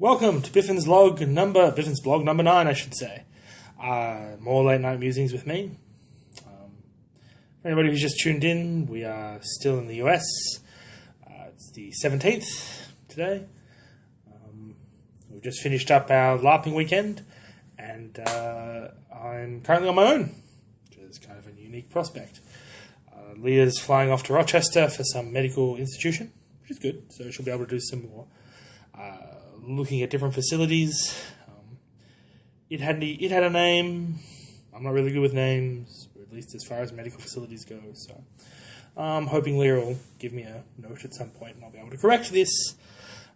Welcome to Biffin's blog number 9, I should say. More late night musings with me. For anybody who's just tuned in, we are still in the US. It's the 17th today. We've just finished up our LARPing weekend, and I'm currently on my own, which is kind of a unique prospect. Leah's flying off to Rochester for some medical institution, which is good, so she'll be able to do some more looking at different facilities. It had a name. I'm not really good with names, or at least as far as medical facilities go, so I'm hoping Leah will give me a note at some point and I'll be able to correct this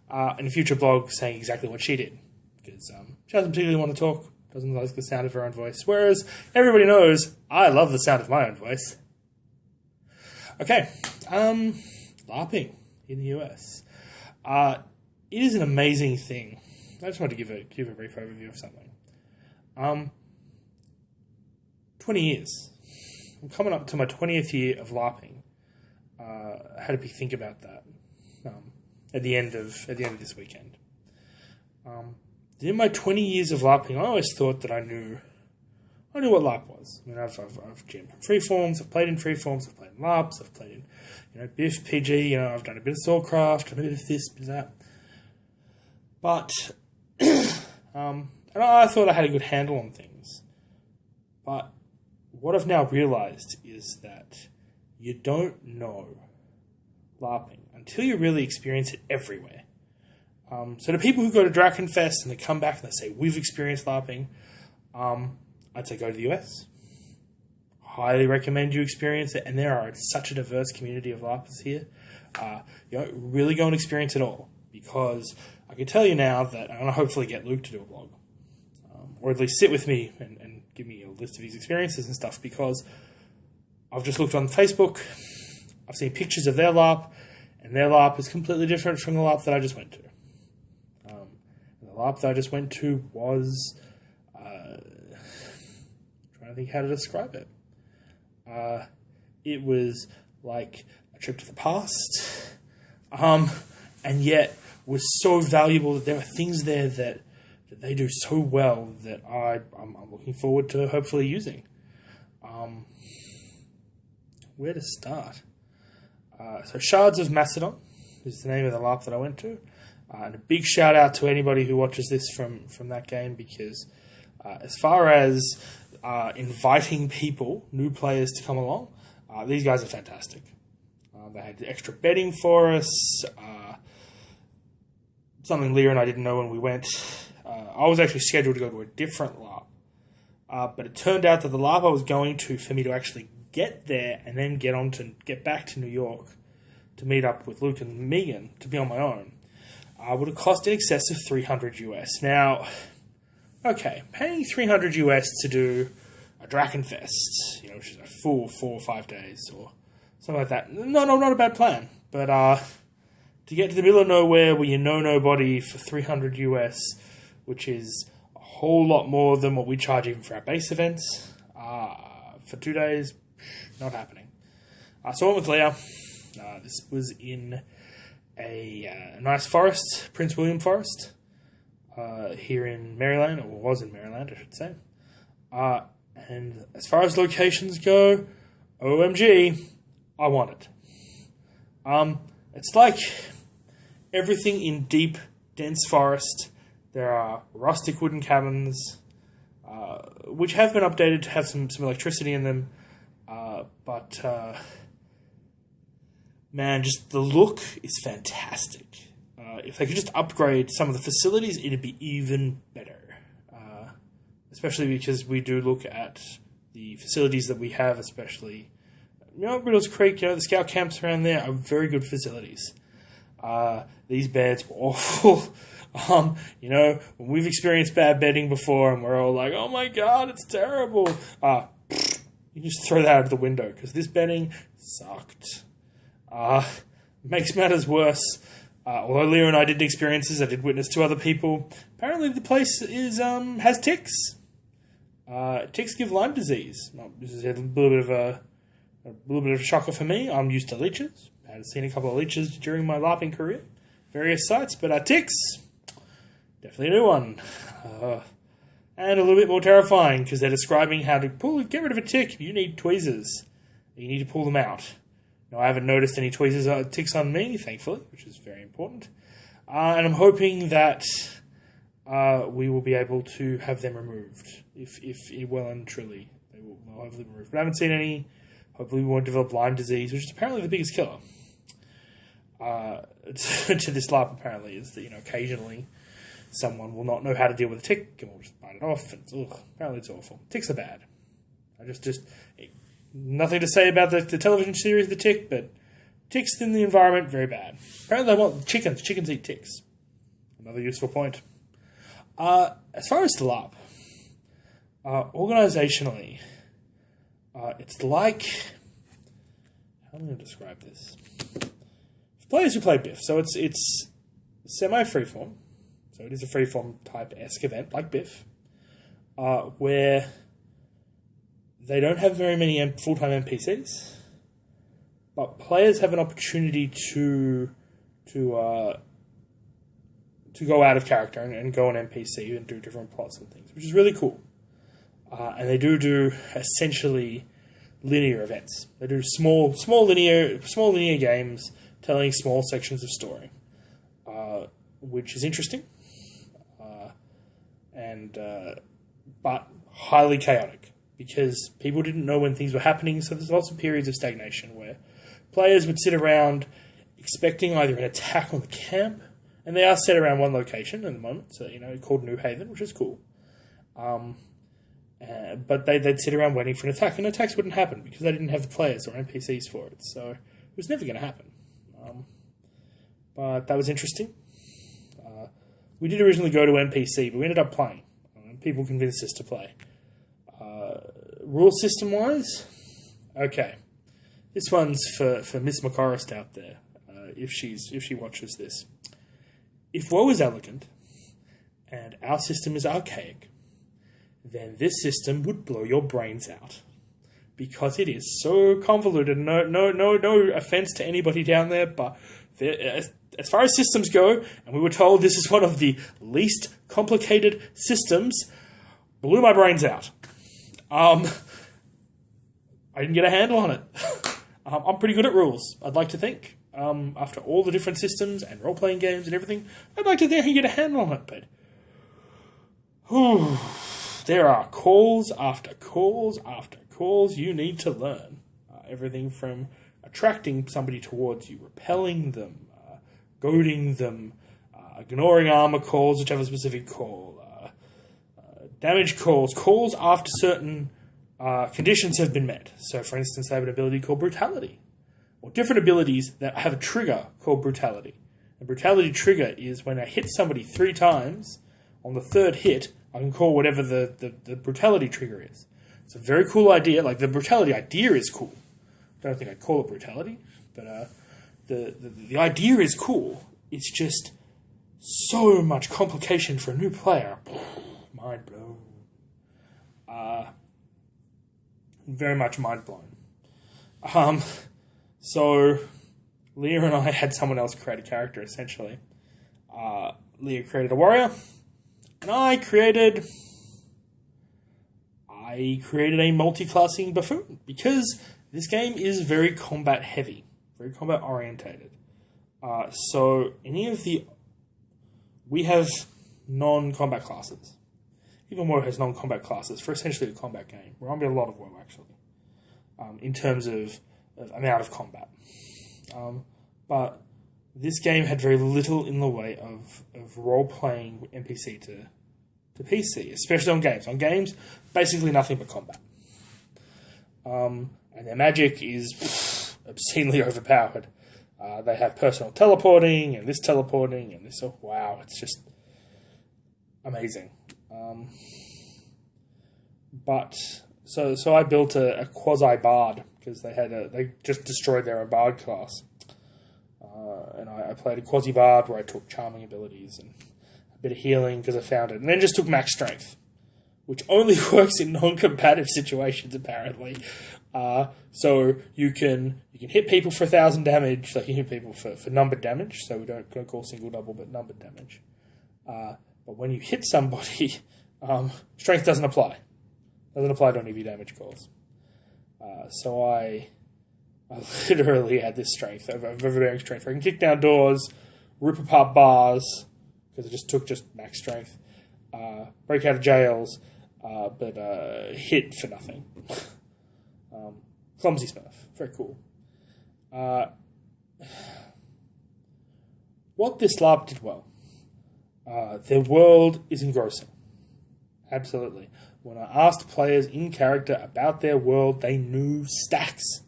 in a future blog saying exactly what she did, because she doesn't particularly want to talk, doesn't like the sound of her own voice, whereas everybody knows I love the sound of my own voice. Okay, LARPing in the US. It is an amazing thing. I just wanted to give a brief overview of something. 20 years. I'm coming up to my 20th year of LARPing. I had to think about that at the end of this weekend. In my 20 years of LARPing, I always thought that I knew what LARP was. I mean, I've jammed in freeforms, I've played in freeforms, I've played in LARPs, I've played in Biff, PG, I've done a bit of Swordcraft, a bit of this, a bit of that. But, and I thought I had a good handle on things. But what I've now realised is that you don't know LARPing until you really experience it everywhere. So the people who go to Drakenfest and they come back and they say, we've experienced LARPing, I'd say go to the US. Highly recommend you experience it, and there are such a diverse community of LARPers here. Really go and experience it all, because I can tell you now that I'm going to hopefully get Luke to do a blog, or at least sit with me and give me a list of his experiences and stuff, because I've just looked on Facebook, I've seen pictures of their LARP, and their LARP is completely different from the LARP that I just went to. The LARP that I just went to was, trying to think how to describe it. It was like a trip to the past, and yet was so valuable that there are things there that they do so well that I'm looking forward to hopefully using. Where to start? So Shards of Macedon is the name of the LARP that I went to. And a big shout out to anybody who watches this from that game, because as far as inviting people, new players to come along, these guys are fantastic. They had extra bedding for us, something Leah and I didn't know when we went. I was actually scheduled to go to a different LARP, but it turned out that the LARP I was going to, for me to actually get there and then get back to New York to meet up with Luke and Megan to be on my own, would have cost in excess of $300 US. Now, okay, paying $300 US to do a Drakenfest, which is a full 4 or 5 days or something like that. No, not a bad plan. But to get to the middle of nowhere where you know nobody for $300 US, which is a whole lot more than what we charge even for our base events, for 2 days, not happening. So I went with Leah. This was in a nice forest, Prince William Forest, here in Maryland, or was in Maryland, I should say. And as far as locations go, OMG, I want it. It's like everything in deep, dense forest. There are rustic wooden cabins, which have been updated to have some electricity in them. But man, just the look is fantastic. If they could just upgrade some of the facilities, it'd be even better. Especially because we do look at the facilities that we have, especially, Riddles Creek, the scout camps around there are very good facilities. These beds were awful. When we've experienced bad bedding before and we're all like, oh my god, it's terrible. You just throw that out of the window, because this bedding sucked. Makes matters worse. Although Leah and I did experiences, I did witness 2 other people. Apparently the place has ticks. Ticks give Lyme disease. This is a little bit of a shocker for me. I'm used to leeches. I had seen a couple of leeches during my LARPing career, various sites, but ticks Definitely a new one. And a little bit more terrifying because they're describing how to get rid of a tick. You need tweezers. You need to pull them out. Now, I haven't noticed any tweezers or ticks on me, thankfully, which is very important. And I'm hoping that we will be able to have them removed. If well and truly, they'll hopefully be removed. But I haven't seen any. Hopefully we won't develop Lyme disease, which is apparently the biggest killer. To this LARP, apparently, is that, occasionally someone will not know how to deal with a tick and will just bite it off. And apparently it's awful. Ticks are bad. Nothing to say about the television series The Tick, but ticks in the environment, very bad. Apparently they want chickens. Chickens eat ticks. Another useful point. As far as the LARP, organizationally, it's like... How am I going to describe this? For players who play Biff, so it's semi-freeform. So it is a freeform type-esque event, like Biff, where they don't have very many full-time NPCs, but players have an opportunity to go out of character and go on NPC and do different plots and things, which is really cool. And they do essentially linear events. They do small linear games telling small sections of story, which is interesting, but highly chaotic because people didn't know when things were happening. So there's lots of periods of stagnation where players would sit around expecting either an attack on the camp, and they are set around one location at the moment, so called New Haven, which is cool. But they'd sit around waiting for an attack, and attacks wouldn't happen because they didn't have the players or NPCs for it. So it was never going to happen. But that was interesting. We did originally go to NPC, but we ended up playing. People convinced us to play. Rule system-wise, okay. This one's for Miss McCorrist out there, if she watches this. If woe is elegant, and our system is archaic, then this system would blow your brains out. Because it is so convoluted. No offense to anybody down there, but as far as systems go, and we were told this is one of the least complicated systems, blew my brains out. I didn't get a handle on it. I'm pretty good at rules, I'd like to think. After all the different systems and role-playing games and everything, I'd like to think I can get a handle on it, but... there are calls after calls after calls you need to learn. Everything from attracting somebody towards you, repelling them, goading them, ignoring armor calls, which have a specific call, damage calls after certain conditions have been met. So, for instance, they have an ability called Brutality, or different abilities that have a trigger called Brutality. The Brutality trigger is when I hit somebody 3 times, on the 3rd hit, I can call whatever the Brutality trigger is. It's a very cool idea. Like, the Brutality idea is cool. I don't think I'd call it Brutality, but the idea is cool. It's just so much complication for a new player. Mind blown. Very much mind blown. So Leah and I had someone else create a character, essentially. Leah created a warrior, and I created a multi-classing buffoon, because this game is very combat heavy, very combat orientated. So we have non-combat classes. Even WoW has non-combat classes for essentially a combat game. We're on a lot of WoW, actually, in terms of amount of combat. But this game had very little in the way of role-playing NPC to PC, especially on games. On games, basically nothing but combat. And their magic is obscenely overpowered. They have personal teleporting, and this teleporting, and this... Oh, wow, it's just amazing. So I built a quasi-bard, because they just destroyed their own bard class. And I played a quasi-bard where I took charming abilities and a bit of healing because I found it, and then just took max strength, which only works in non-combative situations, apparently. So you can hit people for 1,000 damage, like you hit people for numbered damage, so we don't call single double but numbered damage. But when you hit somebody, strength doesn't apply. Doesn't apply to any of your damage calls. So I literally had this strength, overbearing strength. I can kick down doors, rip apart bars, because it just took max strength, break out of jails, but hit for nothing. Clumsy Smurf. Very cool. What this LARP did well, their world is engrossing. Absolutely. When I asked players in character about their world, they knew stacks.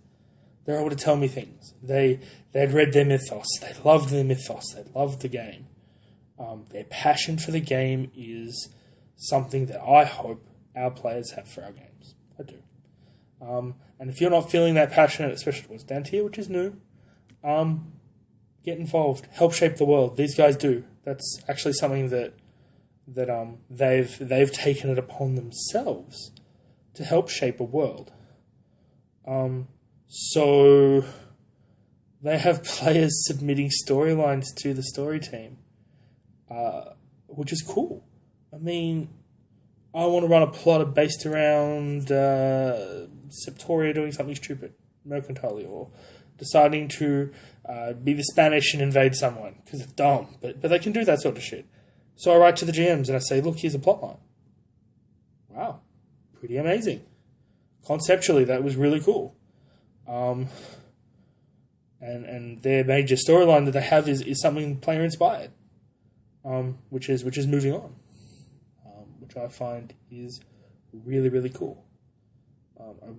They're able to tell me things. They'd read their mythos. They loved their mythos. They loved the game. Their passion for the game is something that I hope our players have for our games. I do. And if you're not feeling that passionate, especially towards down tier, which is new, get involved. Help shape the world. These guys do. That's actually something that they've taken it upon themselves to help shape a world. So they have players submitting storylines to the story team, which is cool. I mean, I want to run a plot based around Septoria doing something stupid, mercantile, or deciding to be the Spanish and invade someone because it's dumb, but they can do that sort of shit. So I write to the GMs and I say, look, here's a plotline. Wow, pretty amazing. Conceptually, that was really cool. And their major storyline that they have is something player inspired, which is moving on, which I find is really, really cool.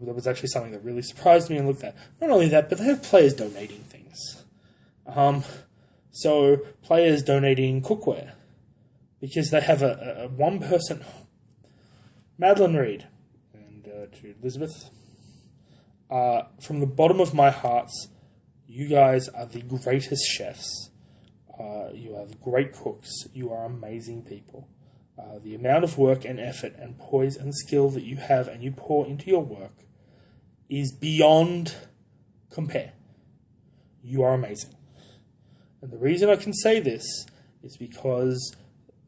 That was actually something that really surprised me and looked at. Not only that, but they have players donating things. So players donating cookware because they have a one person, Madeline Reed, and to Elizabeth. From the bottom of my hearts, you guys are the greatest chefs. You are the great cooks. You are amazing people. The amount of work and effort and poise and skill that you have and you pour into your work is beyond compare. You are amazing. And the reason I can say this is because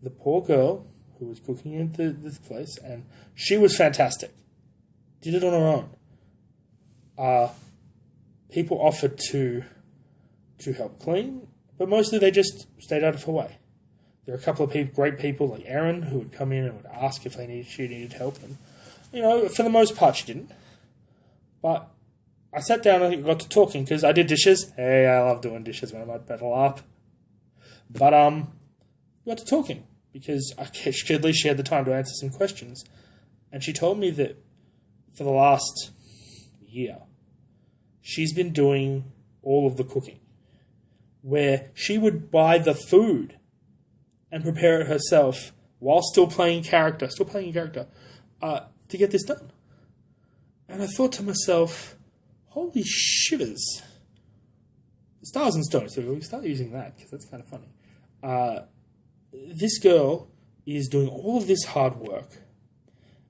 the poor girl who was cooking in this place, and she was fantastic, did it on her own. People offered to help clean, but mostly they just stayed out of her way. There are a couple of great people like Erin who would come in and would ask if she needed help, and for the most part she didn't. But I sat down and got to talking because I did dishes. Hey, I love doing dishes when I'm at Battle Up. But got to talking because at least she had the time to answer some questions, and she told me that for the last year she's been doing all of the cooking, where she would buy the food and prepare it herself while still playing character, to get this done. And I thought to myself, holy shivers. Stars and Stones, so we start using that because that's kind of funny. This girl is doing all of this hard work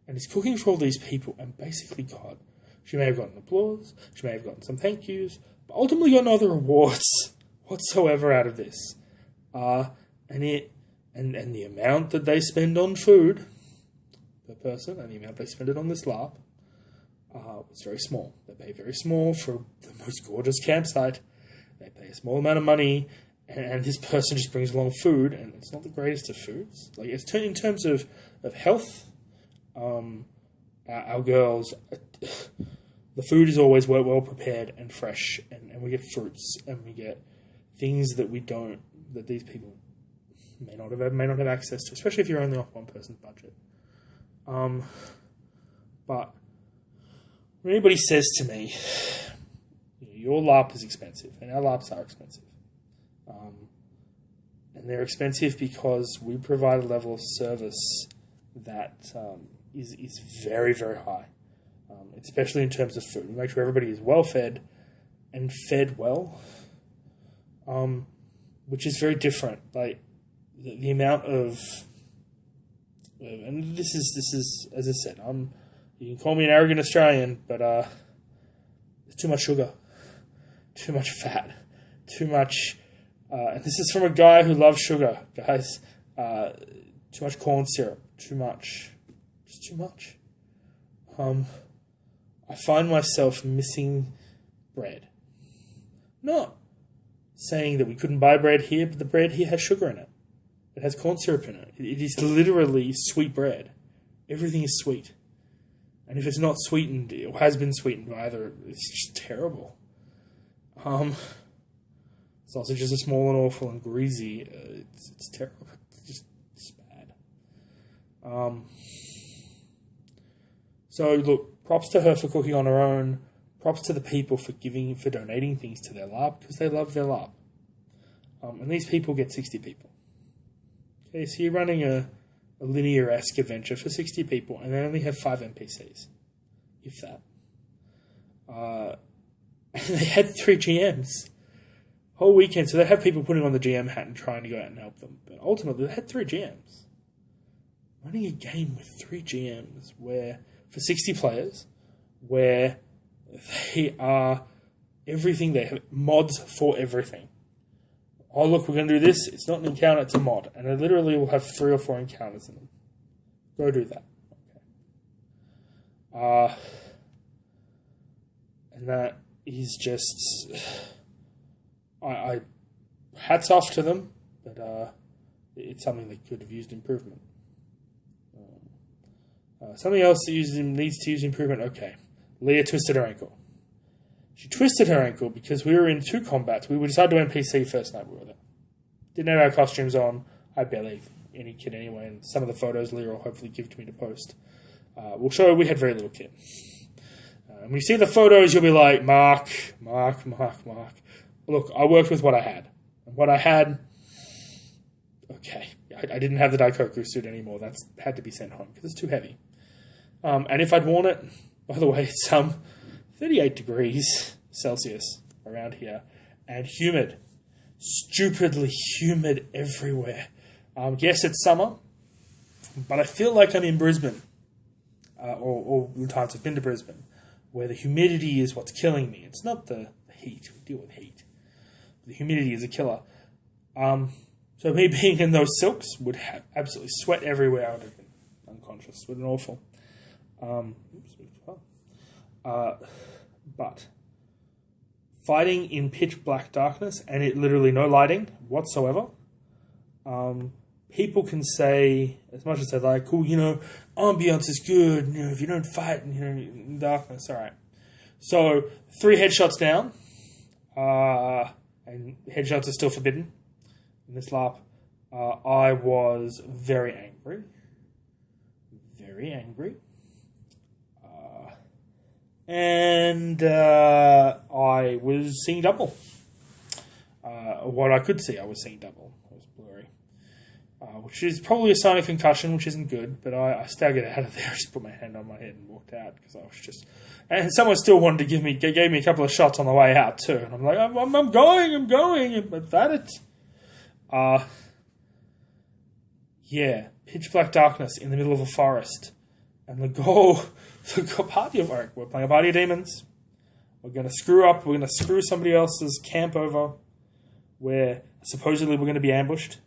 and is cooking for all these people, and basically, God, she may have gotten applause, she may have gotten some thank yous, but ultimately got no other rewards whatsoever out of this. And the amount that they spend on food per person and the amount they spend it on this LARP was very small. They pay very small for the most gorgeous campsite. They pay a small amount of money, and this person just brings along food, and it's not the greatest of foods. Like, it's in terms of health, our girls, the food is always well prepared and fresh, and we get fruits, and we get things that that these people may not have access to, especially if you're only off one person's budget. But when anybody says to me, your LARP is expensive, and our LARPs are expensive, and they're expensive because we provide a level of service that is very, very high, especially in terms of food. We make sure everybody is well fed and fed well, which is very different. Like, the amount of, and this is as I said, you can call me an arrogant Australian, but there's too much sugar, too much fat, too much, and this is from a guy who loves sugar, guys. too much corn syrup, too much, just too much. I find myself missing bread. Not saying that we couldn't buy bread here, but the bread here has sugar in it. It has corn syrup in it. It is literally sweet bread. Everything is sweet. And if it's not sweetened, it has been sweetened either. It's just terrible. Sausages are small and awful and greasy. It's terrible. It's bad. So look, props to her for cooking on her own. Props to the people for donating things to their LARP because they love their LARP. And these people get 60 people. Okay, so you're running a linear-esque adventure for 60 people, and they only have 5 NPCs, if that. And they had 3 GMs whole weekend, so they have people putting on the GM hat and trying to go out and help them. But ultimately, they had 3 GMs. Running a game with 3 GMs for 60 players, where they are everything. They have mods for everything. Oh, look, we're going to do this. It's not an encounter, it's a mod. And they literally will have 3 or 4 encounters in them. Go do that. Okay. And that is just... I hats off to them, but it's something that could have used improvement. Something else that needs to use improvement. Okay. Leah twisted her ankle. She twisted her ankle because we were in 2 combats. We decided to NPC first night we were there. Didn't have our costumes on. I barely any kit anyway, and some of the photos Leah will hopefully give to me to post. We'll show we had very little kit. When you see the photos, you'll be like, Mark. Look, I worked with what I had. And what I had, okay. I didn't have the Daikoku suit anymore. That's had to be sent home because it's too heavy. And if I'd worn it, by the way, it's 38 degrees Celsius around here and humid. Stupidly humid everywhere. Yes, it's summer, but I feel like I'm in Brisbane, or the times I've been to Brisbane, where the humidity is what's killing me. It's not the heat. We deal with heat. The humidity is a killer. So me being in those silks would have absolutely sweat everywhere. I would have been unconscious. Would have been awful. But fighting in pitch black darkness and it literally no lighting whatsoever. People can say as much as they like, cool, ambience is good, if you don't fight, in darkness, all right. So 3 headshots down, and headshots are still forbidden in this LARP. I was very angry. And I was seeing double. What I could see, I was seeing double. It was blurry. Which is probably a sign of concussion, which isn't good, but I staggered out of there, just put my hand on my head and walked out, because I was just... And someone still wanted to gave me a couple of shots on the way out, too. And I'm like, I'm going, but that it... Yeah, pitch black darkness in the middle of a forest. And the party of Oak, we're playing a party of demons. We're going to screw somebody else's camp over, where supposedly we're going to be ambushed.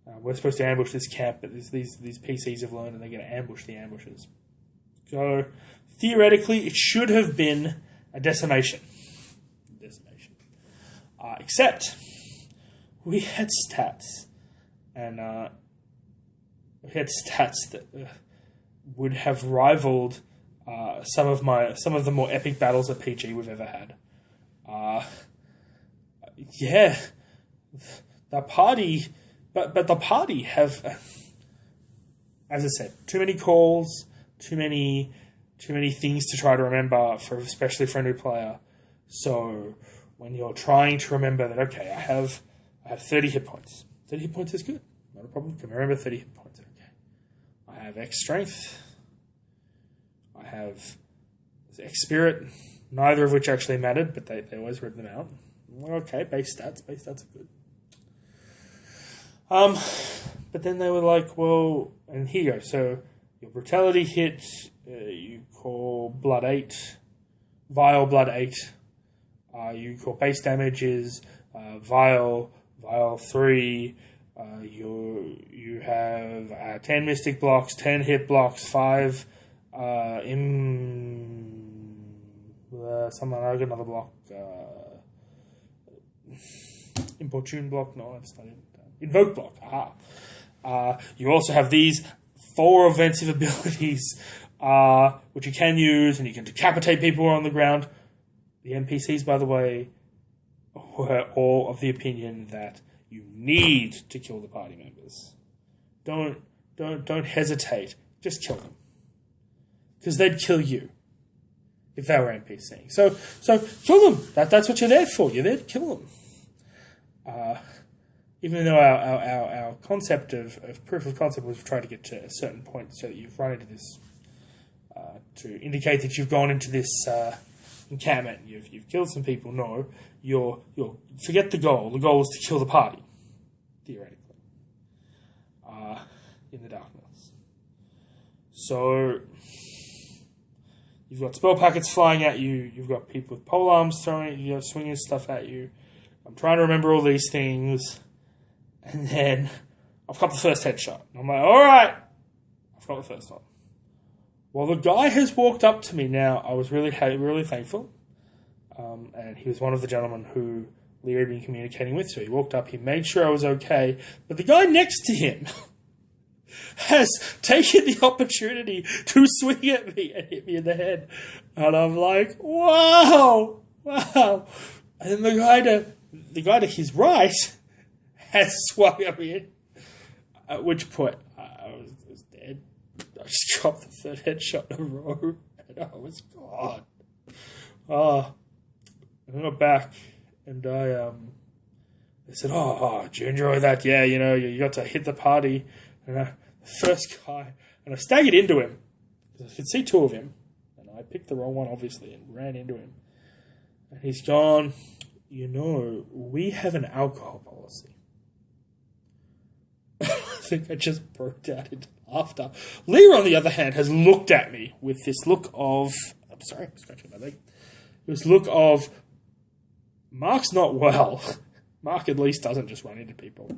We're supposed to ambush this camp, but these PCs have learned and they're going to ambush the ambushers. So, theoretically, it should have been a decimation. Except, we had stats. And we had stats that would have rivaled some of the more epic battles of PG we've ever had. Yeah, the party, but the party have, as I said, too many calls, too many things to try to remember especially for a new player. So when you're trying to remember that, okay, I have 30 hit points. 30 hit points is good. Not a problem. Can I remember 30 hit points? Okay. I have X strength. I have X spirit. Neither of which actually mattered, but they always read them out. Okay, base stats. Base stats are good. But then they were like, well, and here you go. So your brutality hit, you call blood 8, vile blood 8. You call base damage is vile 3, You have 10 mystic blocks, 10 hit blocks, 5 something. I got another block. Importune block. No, it's not. Invoke block. You also have these 4 offensive abilities, which you can use, and you can decapitate people on the ground. The NPCs, by the way, were all of the opinion that you need to kill the party members. Don't hesitate. Just kill them, because they'd kill you if they were NPCing. So kill them. That's what you're there for. You're there to kill them. Even though our concept of proof of concept was trying to get to a certain point so that you've run into this, to indicate that you've gone into this encampment, you've killed some people. No, you're forget the goal. The goal is to kill the party, theoretically, in the darkness. So you've got spell packets flying at you. You've got people with pole arms throwing at you, swinging stuff at you. I'm trying to remember all these things. And then I've got the first headshot. And I'm like, all right, I've got the first one. Well, the guy has walked up to me now. I was really thankful. And he was one of the gentlemen who Leary had been communicating with. So he walked up, he made sure I was okay. But the guy next to him has taken the opportunity to swing at me and hit me in the head. And I'm like, wow. And the guy to his right has swung at me, at which point I was dead. I just dropped the third headshot in a row, and I was gone. And I got back, and they said, did you enjoy that? Yeah, you got to hit the party. And the first guy, and I staggered into him, because I could see 2 of him, and I picked the wrong one, obviously, and ran into him. And he's gone, we have an alcohol policy. I think I just broke out into laughter. Lear, on the other hand, has looked at me with this look of... I'm sorry, I'm scratching my leg. This look of, Mark's not well. Mark at least doesn't just run into people.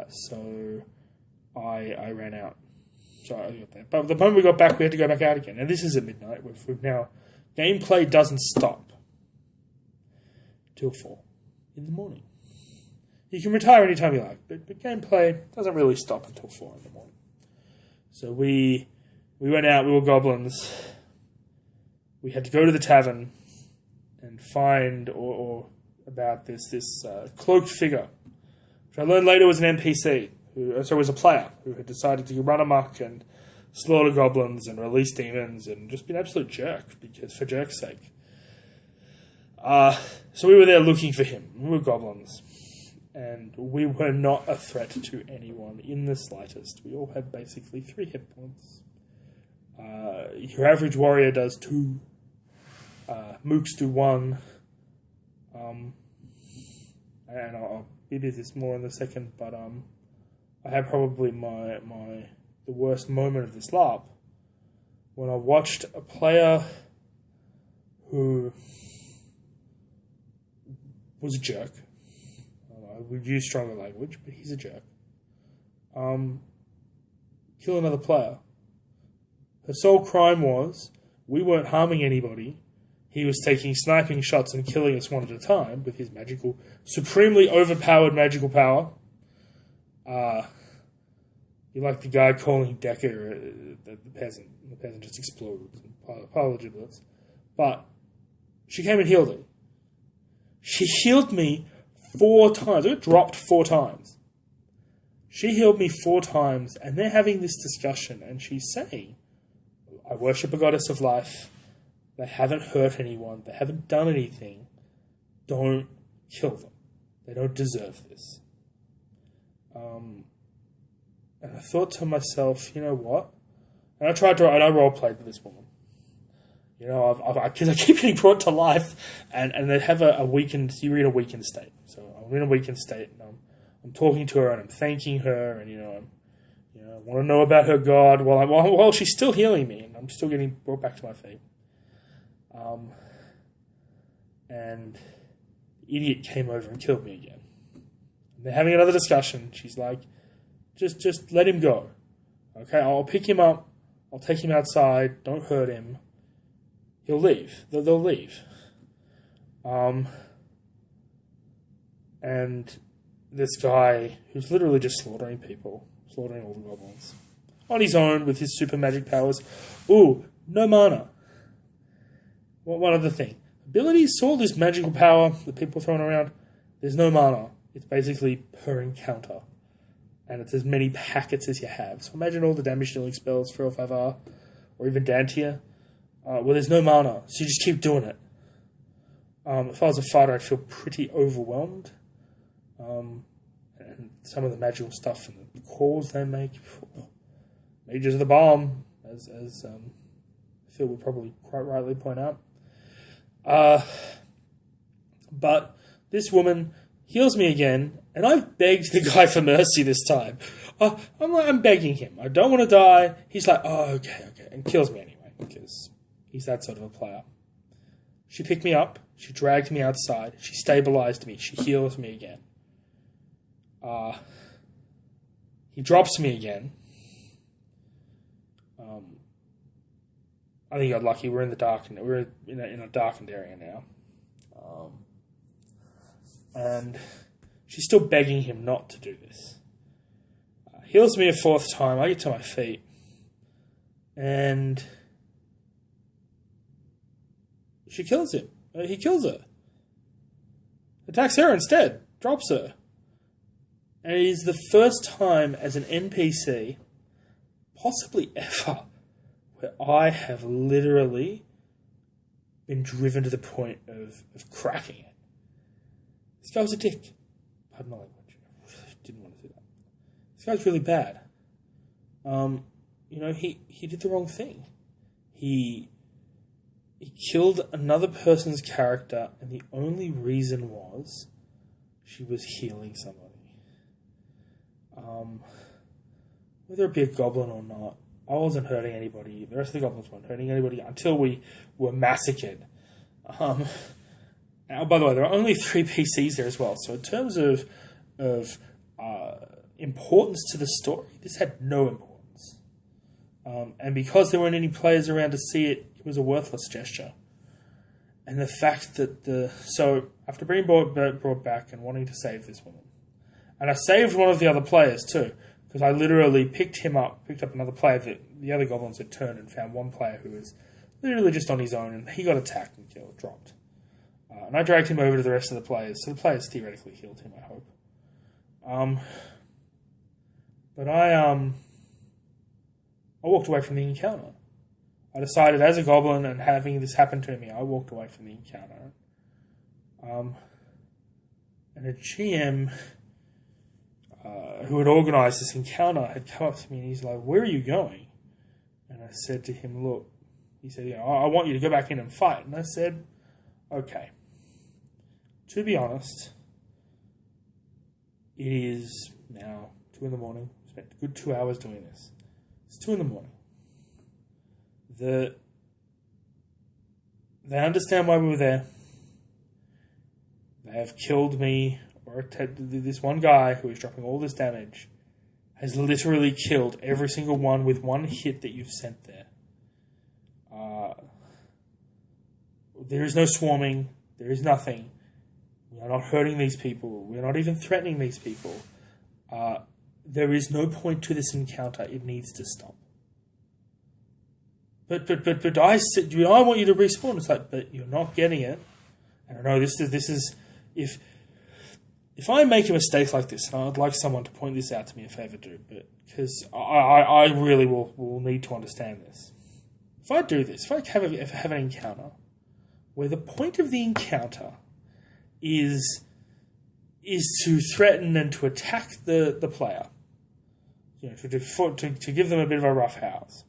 So I ran out. So I got there. But the moment we got back, we had to go back out again. And this is at midnight. We've now... Gameplay doesn't stop till 4 in the morning. You can retire anytime you like, but gameplay doesn't really stop until 4 in the morning. So we went out, we were goblins. We had to go to the tavern and find or about this cloaked figure, which I learned later was an NPC, was a player who had decided to run amok and slaughter goblins and release demons and just be an absolute jerk, for jerk's sake. So we were there looking for him. We were goblins. And we were not a threat to anyone in the slightest. We all had basically 3 hit points. Your average warrior does 2. Mooks do 1. And I'll get into this more in a second, but I had probably the worst moment of this LARP when I watched a player who was a jerk. I would use stronger language, but he's a jerk. Kill another player. Her sole crime was we weren't harming anybody. He was taking sniping shots and killing us one at a time with his supremely overpowered magical power. You like the guy calling Decker the peasant. The peasant just explodes and pile of giblets. But she came and healed it. She healed me 4 times. It dropped 4 times. She healed me 4 times, and they're having this discussion, and she's saying, I worship a goddess of life. They haven't hurt anyone. They haven't done anything. Don't kill them. They don't deserve this. And I thought to myself, you know what? And I role-played with this woman. Because I keep getting brought to life, and they have a weakened. You're in a weakened state, so I'm in a weakened state, and I'm talking to her and I'm thanking her, and I want to know about her God while she's still healing me, and I'm still getting brought back to my feet. And the idiot came over and killed me again. They're having another discussion. She's like, just let him go. Okay, I'll pick him up. I'll take him outside. Don't hurt him. He'll leave. They'll leave. And this guy who's literally just slaughtering people, slaughtering all the goblins, on his own with his super magic powers. Ooh, no mana. One other thing. Abilities, all this magical power that people are throwing around, there's no mana. It's basically per encounter. And it's as many packets as you have. So imagine all the damage dealing spells, 3 or 5R, or even Dantier. Well, there's no mana, so you just keep doing it. If I was a fighter, I'd feel pretty overwhelmed. And some of the magical stuff and the calls they make. Mages of the bomb, as Phil would probably quite rightly point out. But this woman heals me again, and I've begged the guy for mercy this time. I'm begging him. I don't want to die. He's like, oh, okay, and kills me anyway, because he's that sort of a player. She picked me up. She dragged me outside. She stabilized me. She heals me again. He drops me again. I think I got lucky. We're in the darkened. We're in a darkened area now, and she's still begging him not to do this. Heals me a 4th time. I get to my feet, and she kills him. He kills her. Attacks her instead. Drops her. And it is the first time as an NPC, possibly ever, where I have literally been driven to the point of cracking it. This guy was a dick. Pardon my language. I really didn't want to do that. This guy's really bad. He did the wrong thing. He killed another person's character, and the only reason was she was healing somebody. Whether it be a goblin or not, I wasn't hurting anybody. The rest of the goblins weren't hurting anybody until we were massacred. Now, by the way, there are only 3 PCs there as well. So in terms of importance to the story, this had no importance. And because there weren't any players around to see it, it was a worthless gesture. And the fact that so after being brought back and wanting to save this woman, and I saved one of the other players too, because I literally picked up another player that the other goblins had turned, and found one player who was literally just on his own, and he got attacked and killed, dropped. And I dragged him over to the rest of the players, so the players theoretically healed him, I hope. But I walked away from the encounter. I decided, as a goblin and having this happen to me, I walked away from the encounter. And a GM who had organised this encounter had come up to me and he's like, "Where are you going?" And I said to him, "Look," he said, "I want you to go back in and fight." And I said, "Okay. To be honest, it is now 2 in the morning. I spent a good 2 hours doing this. It's 2 in the morning. They understand why we were there. They have killed me, or this one guy who is dropping all this damage has literally killed every single one with one hit that you've sent there. There is no swarming. There is nothing. We are not hurting these people. We are not even threatening these people. There is no point to this encounter. It needs to stop." But I said, I want you to respawn. It's like, but you're not getting it. And I know this is if I make a mistake like this, and I'd like someone to point this out to me if I ever do, but because I really will need to understand this. If I do this, if I have an encounter where the point of the encounter is to threaten and to attack the player, to give them a bit of a rough house.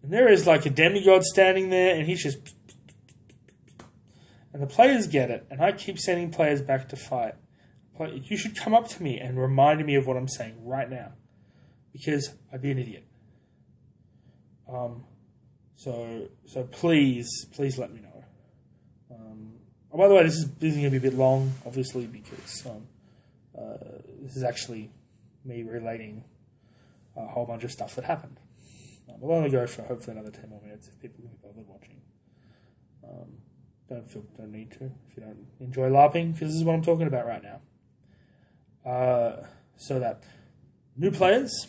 And there is like a demigod standing there, and he's just... And the players get it, and I keep sending players back to fight. You should come up to me and remind me of what I'm saying right now, because I'd be an idiot. So please let me know. By the way, this is going to be a bit long, obviously, because This is actually me relating a whole bunch of stuff that happened. We'll only go for hopefully another 10 more minutes if people can be bothered watching. Don't need to if you don't enjoy LARPing, because this is what I'm talking about right now. So that new players.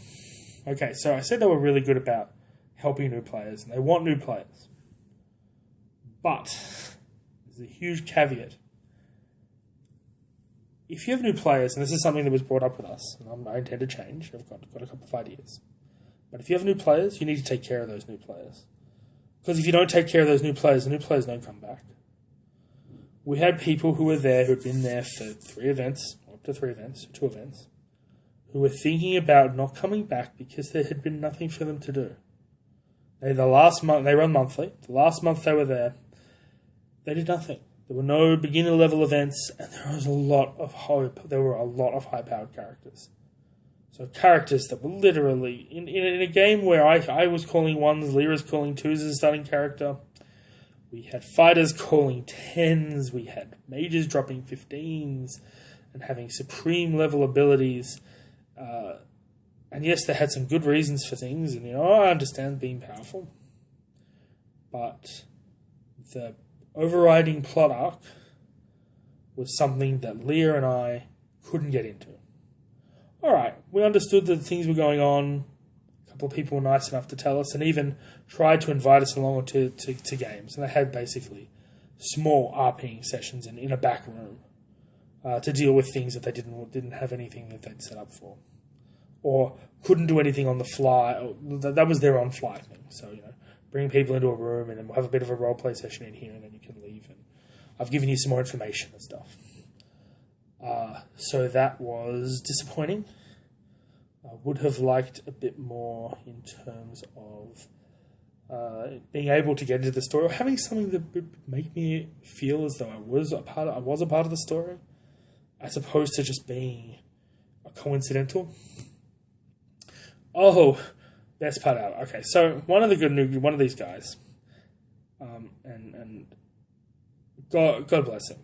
Okay, so I said they were really good about helping new players, and they want new players. But there's a huge caveat. If you have new players, and this is something that was brought up with us, and I intend to change, I've got a couple of ideas. But if you have new players, you need to take care of those new players. Because if you don't take care of those new players, the new players don't come back. We had people who were there, who had been there for 3 events, or up to 3 events, or 2 events, who were thinking about not coming back because there had been nothing for them to do. They run monthly. The last month they were there, they did nothing. There were no beginner level events, and there was a lot of hope. There were a lot of high-powered characters. So characters that were literally in a game where I was calling 1s, Lyra's calling 2s as a starting character. We had fighters calling 10s. We had mages dropping 15s and having supreme level abilities. And yes, they had some good reasons for things, and I understand being powerful. But the overriding plot arc was something that Leah and I couldn't get into. Alright, we understood that things were going on. A couple of people were nice enough to tell us and even tried to invite us along to games. And they had basically small RPing sessions in a back room to deal with things that they didn't have anything that they'd set up for. Or couldn't do anything on the fly. That was their on-fly thing. So, bring people into a room and then we'll have a bit of a role-play session in here and then you can leave. And I've given you some more information and stuff. So that was disappointing. I would have liked a bit more in terms of being able to get into the story or having something that would make me feel as though I was a part of the story, as opposed to just being a coincidental. Oh, best part out. Okay, so one of these guys, and God bless him,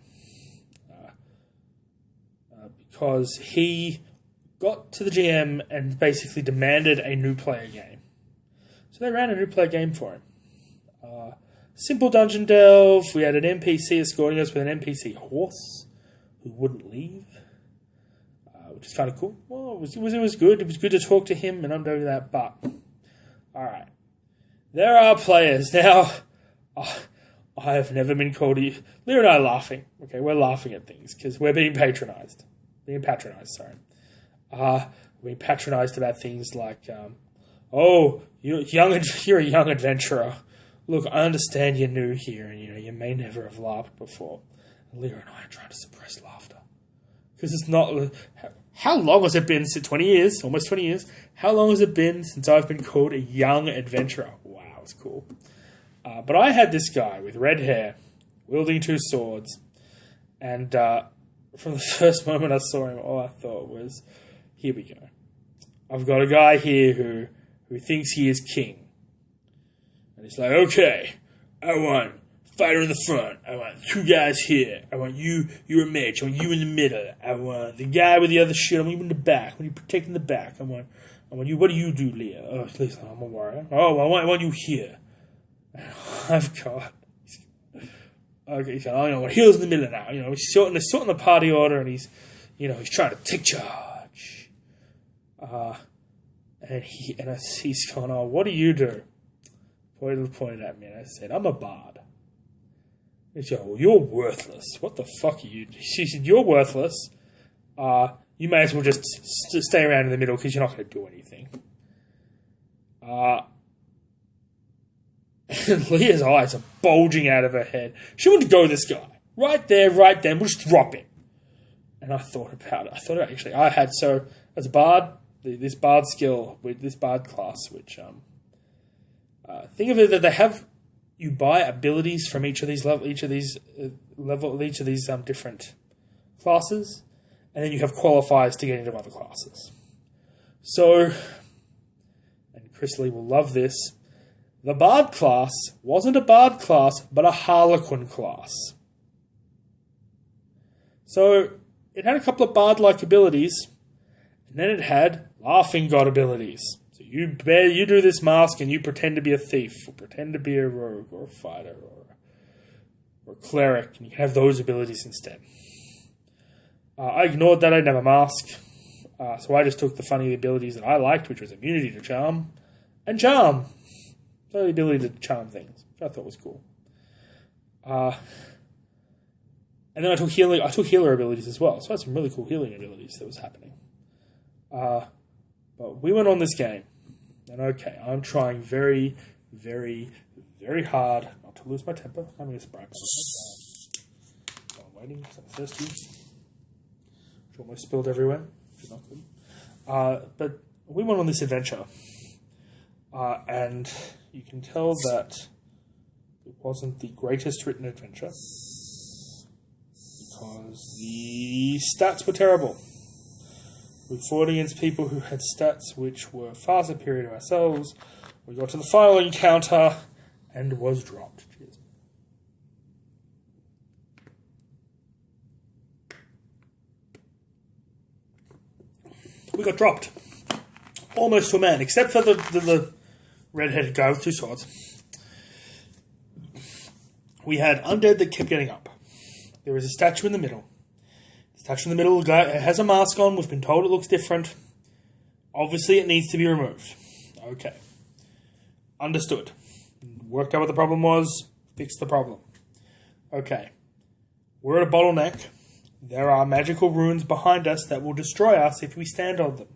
because he got to the GM and basically demanded a new player game. So they ran a new player game for him. Simple dungeon delve. We had an NPC escorting us with an NPC horse who wouldn't leave, which is kind of cool. Well, it was good. It was good to talk to him, and I'm doing that. But all right, there are players now. I have never been called. Leah and I are laughing. Okay, we're laughing at things because we're being patronised. Being patronised about things like, you're a young adventurer. Look, I understand you're new here and you may never have laughed before. And Leah and I are trying to suppress laughter. Because it's not... How long has it been? Since 20 years? Almost 20 years? How long has it been since I've been called a young adventurer? Wow, it's cool. But I had this guy with red hair, wielding 2 swords, and from the first moment I saw him, all I thought was, here we go. I've got a guy here who thinks he is king. And he's like, okay, I want fighter in the front. I want 2 guys here. I want you're a mage. I want you in the middle. I want the guy with the other shit. I want you in the back. I want you protecting the back. I want you. What do you do, Leah? Oh, listen, I'm a warrior. Oh, I want you here. I've got... Okay, so I want heels in the middle now. He's sorting the party order, and he's trying to take charge. And he's going, oh, what do you do? Pointed at me, and I said, I'm a bard. He said, well, you're worthless. What the fuck are you? She said, you're worthless. You may as well just stay around in the middle because you're not going to do anything. And Leah's eyes are bulging out of her head. She wanted to go with this guy. Right there, right then. We'll just drop him. And I thought about it. I had, so, as a bard, this bard skill, with this bard class, which, think of it that they have, you buy abilities from each of these different classes, and then you have qualifiers to get into other classes. So, and Chris Lee will love this, the Bard class wasn't a Bard class, but a Harlequin class. So, it had a couple of bard-like abilities, and then it had laughing god abilities. So you do this mask and you pretend to be a thief, or pretend to be a rogue, or a fighter, or a cleric, and you can have those abilities instead. I ignored that. I didn't have a mask, so I just took the funny abilities that I liked, which was immunity to charm, and charm. So the ability to charm things, which I thought was cool. And then I took healer abilities as well, so I had some really cool healing abilities that was happening. But we went on this game, and okay, I'm trying very, very, very hard not to lose my temper. I'm having a Sprite. I'm waiting because I'm thirsty. Which almost spilled everywhere, which is not good. But we went on this adventure, and you can tell that it wasn't the greatest written adventure because the stats were terrible. We fought against people who had stats which were far superior to ourselves. We got to the final encounter and was dropped. Cheers. We got dropped. Almost to a man, except for the red-headed guy with two swords. We had undead that kept getting up. There was a statue in the middle. Statue in the middle, the guy has a mask on. We've been told it looks different. Obviously, it needs to be removed. Okay. Understood. Worked out what the problem was. Fixed the problem. Okay. We're at a bottleneck. There are magical runes behind us that will destroy us if we stand on them.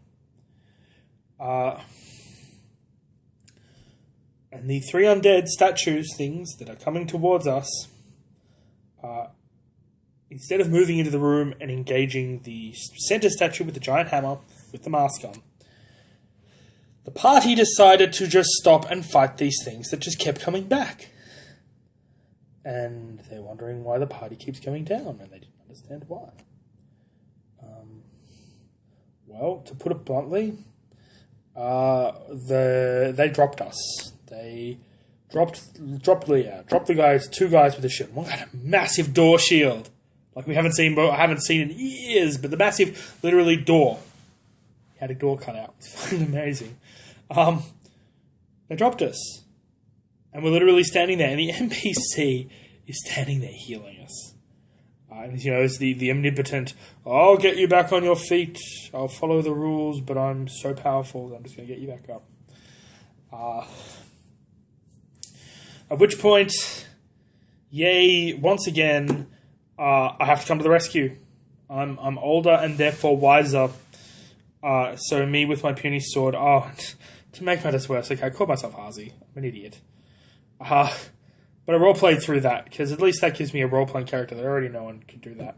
And the three undead statues things that are coming towards us, instead of moving into the room and engaging the center statue with the giant hammer with the mask on, the party decided to just stop and fight these things that just kept coming back. And they're wondering why the party keeps going down, and they didn't understand why. Well, to put it bluntly, they dropped us. They dropped the guys, two guys with a shield. One had a massive door shield. Like I haven't seen in years, but the massive, literally, door. He had a door cut out. It's fucking amazing. They dropped us. And we're literally standing there, and the NPC is standing there healing us. And, it's the omnipotent, I'll get you back on your feet, I'll follow the rules, but I'm so powerful that I'm just going to get you back up. At which point, yay, once again, I have to come to the rescue. I'm older and therefore wiser. So me with my puny sword, to make matters worse, okay, I called myself Hazi. I'm an idiot. But I roleplayed through that, because at least that gives me a role-playing character that I already know and can do that.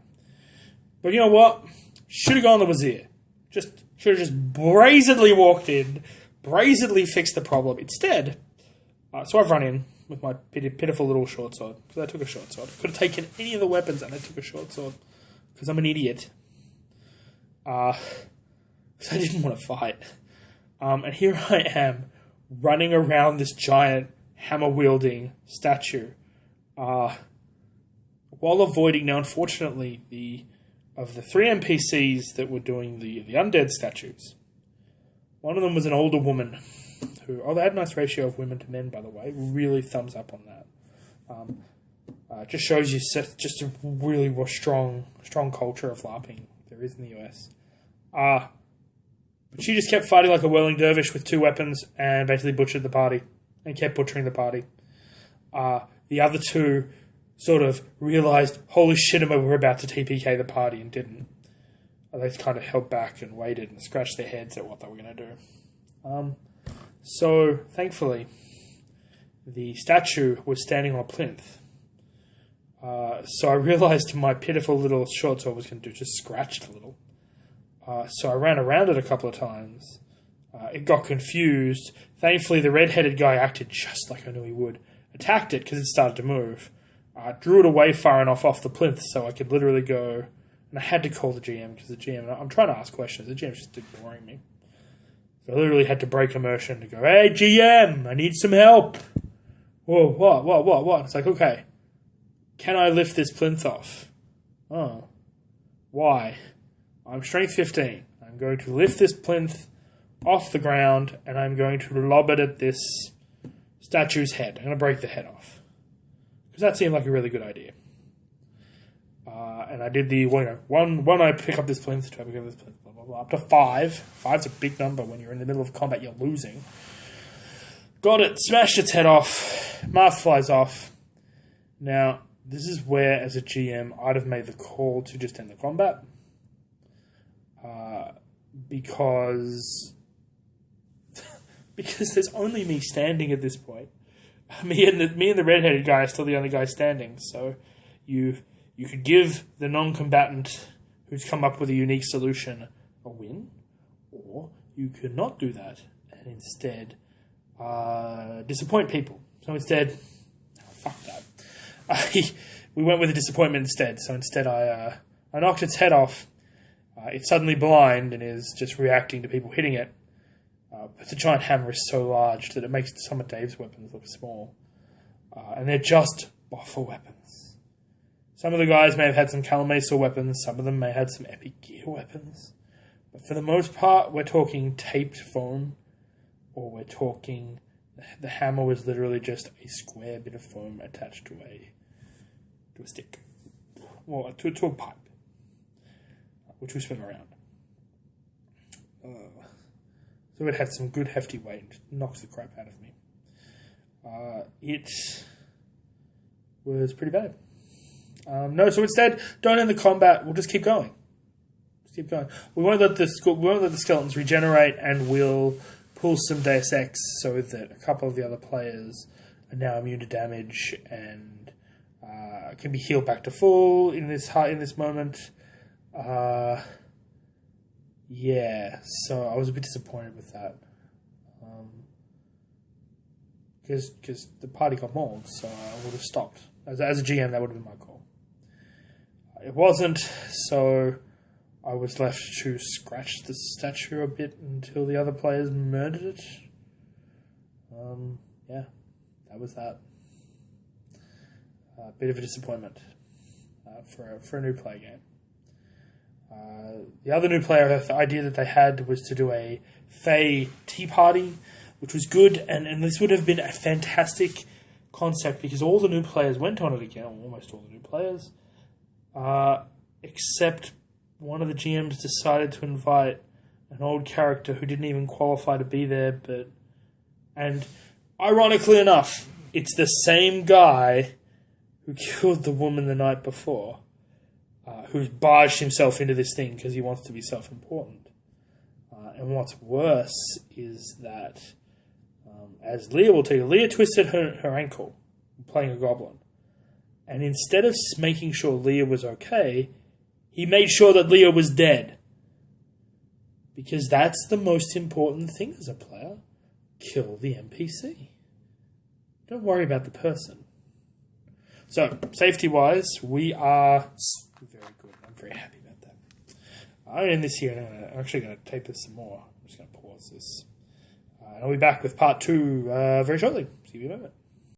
But you know what? Should have gone the Wazir. Should have just brazenly walked in, brazenly fixed the problem. Instead, so I've run in with my pitiful little short sword, because I took a short sword. Could have taken any of the weapons and I took a short sword, because I'm an idiot. Because I didn't want to fight. And here I am, running around this giant hammer-wielding statue, while avoiding, now unfortunately, of the three NPCs that were doing the undead statues, one of them was an older woman, who, they had a nice ratio of women to men, by the way, really thumbs up on that. Just shows you just a really strong culture of LARPing there is in the US. But she just kept fighting like a whirling dervish with two weapons and basically butchered the party. And kept butchering the party. The other two sort of realised, holy shit, we're about to TPK the party, and didn't. They kind of held back and waited and scratched their heads at what they were going to do. So, thankfully, the statue was standing on a plinth. So I realised my pitiful little short sword was going to do just scratched a little. So I ran around it a couple of times. It got confused. Thankfully, the red-headed guy acted just like I knew he would. Attacked it because it started to move. Drew it away far enough off the plinth so I could literally go. And I had to call the GM because the GM... I'm trying to ask questions. The GM's just ignoring me. So I literally had to break immersion to go, hey, GM, I need some help. Whoa, what? It's like, okay. Can I lift this plinth off? Oh. Why? I'm strength 15. I'm going to lift this plinth off the ground, and I'm going to lob it at this statue's head. I'm going to break the head off. Because that seemed like a really good idea. And I did the, one I pick up this plinth, two I pick up this plinth, blah, blah, blah, up to 5. 5's a big number. When you're in the middle of combat, you're losing. Got it, smashed its head off, mask flies off. Now, this is where, as a GM, I'd have made the call to just end the combat. Because there's only me standing at this point. Me and the redheaded guy are still the only guy standing. So you could give the non-combatant who's come up with a unique solution a win, or you could not do that and instead disappoint people. So instead, fuck that. We went with a disappointment instead. So instead, I knocked its head off. It's suddenly blind and is just reacting to people hitting it. But the giant hammer is so large that it makes some of Dave's weapons look small. And they're just buffer weapons. Some of the guys may have had some Kalamazoo weapons. Some of them may have had some epic gear weapons. But for the most part, we're talking taped foam. Or we're talking... The hammer was literally just a square bit of foam attached to a stick. Well, to a pipe. Which we swing around. So it had some good hefty weight. It knocks the crap out of me. It was pretty bad. No, so instead, don't end the combat. We'll just keep going. Just keep going. We won't let the skeletons regenerate, and we'll pull some Deus Ex so that a couple of the other players are now immune to damage and can be healed back to full in this moment. Yeah, so I was a bit disappointed with that. Because the party got mauled, so I would have stopped. As a GM, that would have been my call. It wasn't, so I was left to scratch the statue a bit until the other players murdered it. Yeah, that was that. A bit of a disappointment for a new player game. The other new player, the idea that they had was to do a Fae tea party, which was good, and this would have been a fantastic concept because all the new players went on it again, almost all the new players, except one of the GMs decided to invite an old character who didn't even qualify to be there, and ironically enough, it's the same guy who killed the woman the night before. Who's barged himself into this thing because he wants to be self-important. And what's worse is that, as Leah will tell you, Leah twisted her ankle playing a goblin. And instead of making sure Leah was okay, he made sure that Leah was dead. Because that's the most important thing as a player. Kill the NPC. Don't worry about the person. So, safety-wise, we are... very good. I'm very happy about that. I'll end this here, and I'm actually going to tape this some more. I'm just going to pause this. And I'll be back with part 2 very shortly. See you in a moment.